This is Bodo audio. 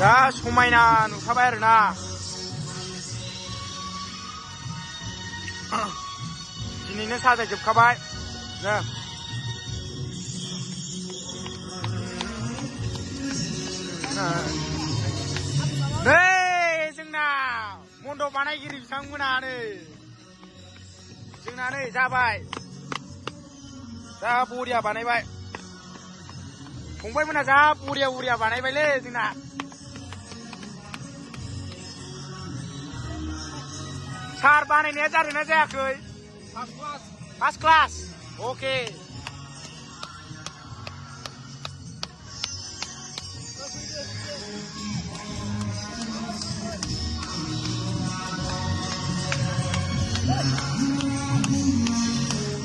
दा समायना नुखाबाय आरोना दिनैनो साजायजोबखाबाय नै जोंना मन्दप बानायगिरि बिथांमोना जोंना नै जाबाय जा बरिया बानायबाय फंबायमोना जा बरिया बानायबायलै जोंना सार बानायनाया जादोंना जायाखै फार्स्ट क्लास अके